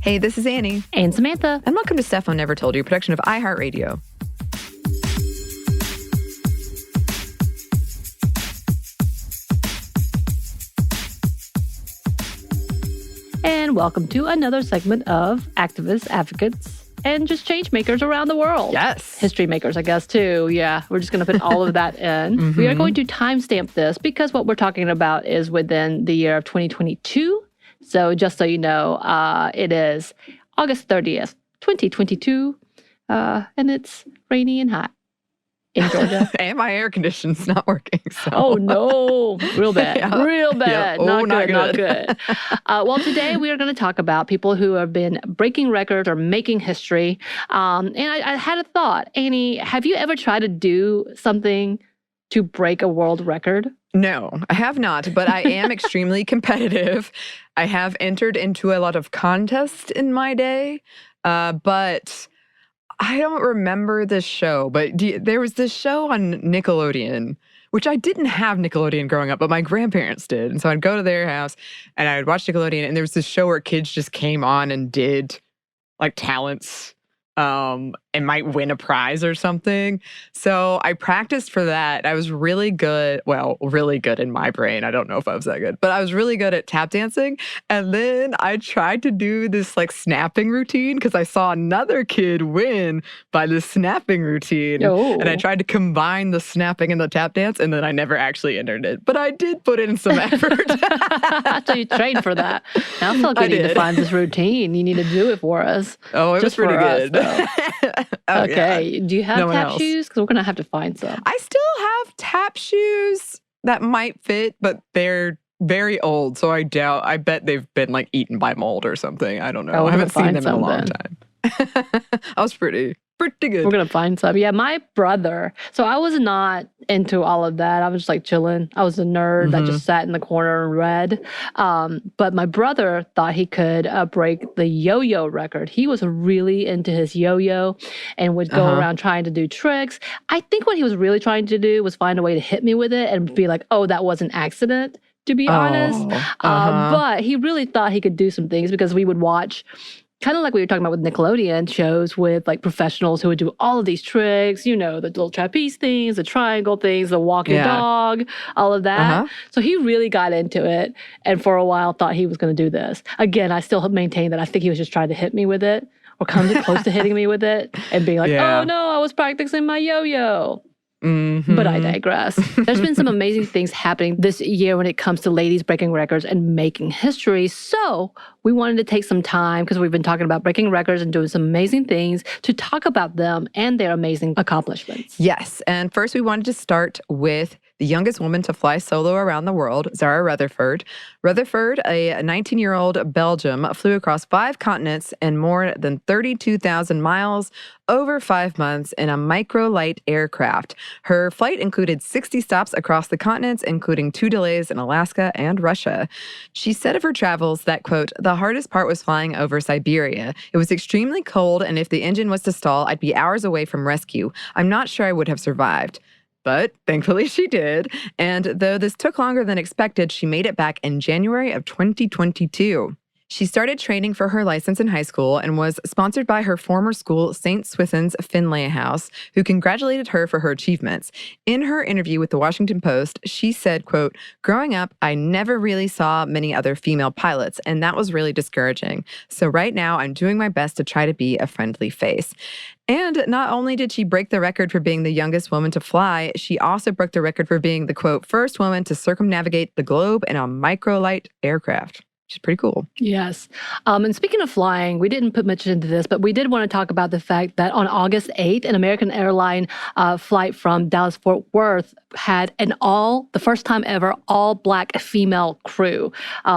Hey, this is Anney. And Samantha. And welcome to Stuff I Never Told You, a production of iHeartRadio. And welcome to another segment of activists, advocates, and just change makers around the world. Yes. History makers, I guess, too. Yeah, we're just going to put all of that in. We are going to timestamp this because what we're talking about is within the year of 2022. So just so you know, it is August 30th, 2022, and it's rainy and hot in Georgia. And my air conditioning's not working. So. Oh, no. Real bad. Yeah. Real bad. Yeah. Oh, not good. Well, today we are going to talk about people who have been breaking records or making history. And I had a thought. Anney, have you ever tried to do something to break a world record? No, I have not, but I am extremely competitive. I have entered into a lot of contests in my day, but I don't remember this show. But there was this show on Nickelodeon, which I didn't have Nickelodeon growing up, but my grandparents did. And so I'd go to their house and I would watch Nickelodeon, and there was this show where kids just came on and did like talents and might win a prize or something. So I practiced for that. I was really good. Well, really good in my brain. I don't know if I was that good, but I was really good at tap dancing. And then I tried to do this like snapping routine because I saw another kid win by this snapping routine. Oh. And I tried to combine the snapping and the tap dance, and then I never actually entered it. But I did put in some effort. So you trained for that. Now I feel like we need to find this routine. You need to do it for us. Oh, it was pretty good. Oh, okay. Yeah. Do you have tap else. shoes? Because we're going to have to find some. I still have tap shoes that might fit, but they're very old. So I bet they've been like eaten by mold or something. I don't know. I haven't seen them in a long time. I was pretty good. We're going to find some. Yeah, my brother. So I was not into all of that. I was just like chilling. I was a nerd that just sat in the corner and read. But my brother thought he could break the yo-yo record. He was really into his yo-yo and would go around trying to do tricks. I think what he was really trying to do was find a way to hit me with it and be like, oh, that was an accident, to be honest. But he really thought he could do some things because we would watch kind of like we were talking about with Nickelodeon shows with like professionals who would do all of these tricks, you know, the little trapeze things, the triangle things, the walking dog, all of that. So he really got into it and for a while thought he was going to do this. Again, I still maintain that I think he was just trying to hit me with it or come close to hitting me with it and being like, oh no, I was practicing my yo-yo. But I digress. There's been some amazing things happening this year when it comes to ladies breaking records and making history. So we wanted to take some time, because we've been talking about breaking records and doing some amazing things, to talk about them and their amazing accomplishments. Yes. And first we wanted to start with the youngest woman to fly solo around the world, Zara Rutherford. Rutherford, a 19-year-old Belgium, flew across 5 continents and more than 32,000 miles over 5 months in a microlight aircraft. Her flight included 60 stops across the continents, including 2 delays in Alaska and Russia. She said of her travels that, quote, the hardest part was flying over Siberia. It was extremely cold, and if the engine was to stall, I'd be hours away from rescue. I'm not sure I would have survived. But thankfully she did. And though this took longer than expected, she made it back in January of 2022. She started training for her license in high school and was sponsored by her former school, St. Swithin's Finlay House, who congratulated her for her achievements. In her interview with the Washington Post, she said, quote, growing up, I never really saw many other female pilots, and that was really discouraging. So right now, I'm doing my best to try to be a friendly face. And not only did she break the record for being the youngest woman to fly, she also broke the record for being the, quote, first woman to circumnavigate the globe in a microlight aircraft. Which is pretty cool. Yes. And speaking of flying, we didn't put much into this, but we did want to talk about the fact that on August 8th, an American airline flight from Dallas-Fort Worth had the first time ever, all-Black female crew,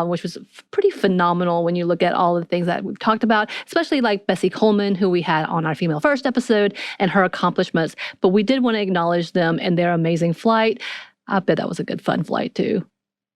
which was pretty phenomenal when you look at all the things that we've talked about, especially like Bessie Coleman, who we had on our Female First episode, and her accomplishments. But we did want to acknowledge them and their amazing flight. I bet that was a good, fun flight, too.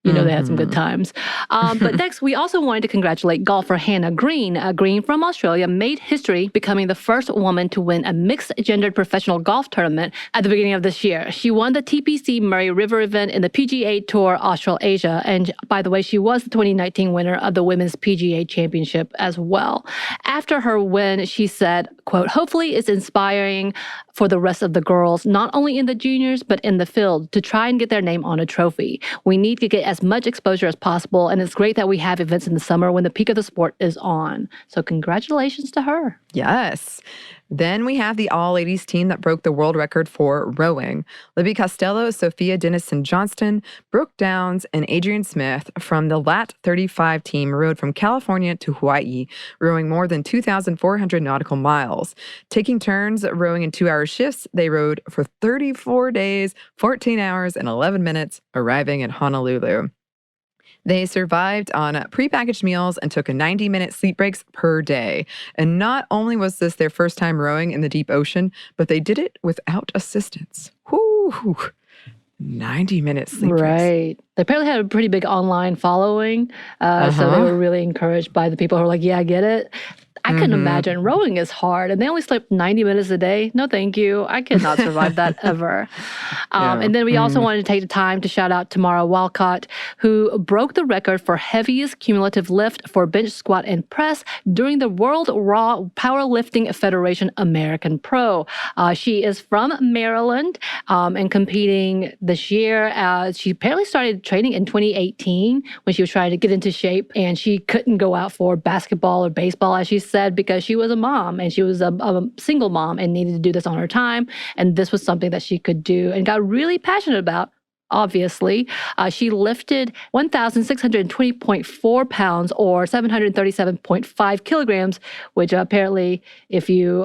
You know, they had some good times. But next, we also wanted to congratulate golfer Hannah Green. Green from Australia made history, becoming the first woman to win a mixed-gendered professional golf tournament at the beginning of this year. She won the TPC Murray River event in the PGA Tour Australasia. And by the way, she was the 2019 winner of the Women's PGA Championship as well. After her win, she said, quote, "Hopefully it's inspiring for the rest of the girls, not only in the juniors, but in the field, to try and get their name on a trophy. We need to get as much exposure as possible, and it's great that we have events in the summer when the peak of the sport is on." So congratulations to her. Yes. Then we have the all-ladies team that broke the world record for rowing. Libby Costello, Sophia Dennison-Johnston, Brooke Downs, and Adrienne Smith from the Lat 35 team rowed from California to Hawaii, rowing more than 2,400 nautical miles. Taking turns rowing in 2-hour shifts, they rowed for 34 days, 14 hours, and 11 minutes, arriving in Honolulu. They survived on prepackaged meals and took 90-minute sleep breaks per day. And not only was this their first time rowing in the deep ocean, but they did it without assistance. Whoo! 90-minute sleep breaks. Right. They apparently had a pretty big online following. So they were really encouraged by the people who were like, yeah, I get it. I couldn't imagine. Rowing is hard. And they only slept 90 minutes a day. No, thank you. I could not survive that ever. And then we also wanted to take the time to shout out Tamara Walcott, who broke the record for heaviest cumulative lift for bench, squat, and press during the World Raw Powerlifting Federation American Pro. She is from Maryland and competing this year. She apparently started training in 2018 when she was trying to get into shape, and she couldn't go out for basketball or baseball, as she said, because she was a mom and she was a single mom and needed to do this on her time. And this was something that she could do and got really passionate about. Obviously, she lifted 1,620.4 pounds or 737.5 kilograms, which apparently, if you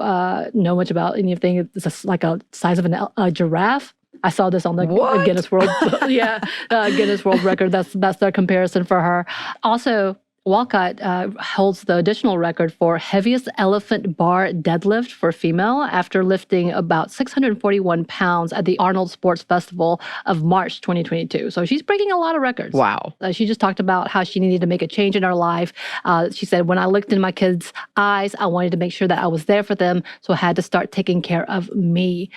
know much about anything, it's like a size of a giraffe. I saw this on the Guinness World, Guinness World Record. That's their comparison for her. Also, Walcott holds the additional record for heaviest elephant bar deadlift for female after lifting about 641 pounds at the Arnold Sports Festival of March 2022. So she's breaking a lot of records. Wow. She just talked about how she needed to make a change in her life. She said, when I looked in my kids' eyes, I wanted to make sure that I was there for them. So I had to start taking care of me.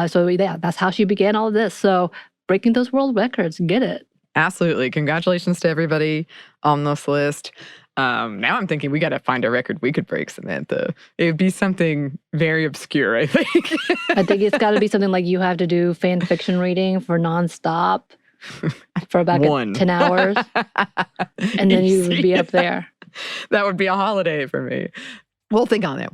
So yeah, that's how she began all of this. So breaking those world records, get it. Absolutely. Congratulations to everybody on this list. Now I'm thinking we got to find a record we could break, Samantha. It would be something very obscure, I think. I think it's got to be something like you have to do fan fiction reading for nonstop for about 10 hours. And then you would be up there. That would be a holiday for me. We'll think on it.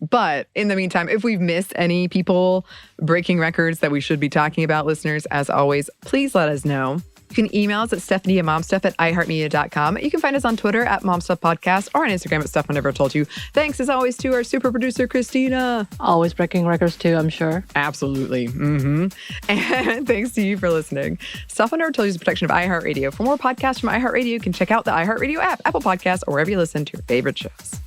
But in the meantime, if we've missed any people breaking records that we should be talking about, listeners, as always, please let us know. You can email us at stephanie@momstuff@iheartmedia.com. You can find us on Twitter at momstuffpodcast or on Instagram at Stuff I Never Told You. Thanks, as always, to our super producer, Christina. Always breaking records, too, I'm sure. Absolutely. And thanks to you for listening. Stuff I Never Told You is a production of iHeartRadio. For more podcasts from iHeartRadio, you can check out the iHeartRadio app, Apple Podcasts, or wherever you listen to your favorite shows.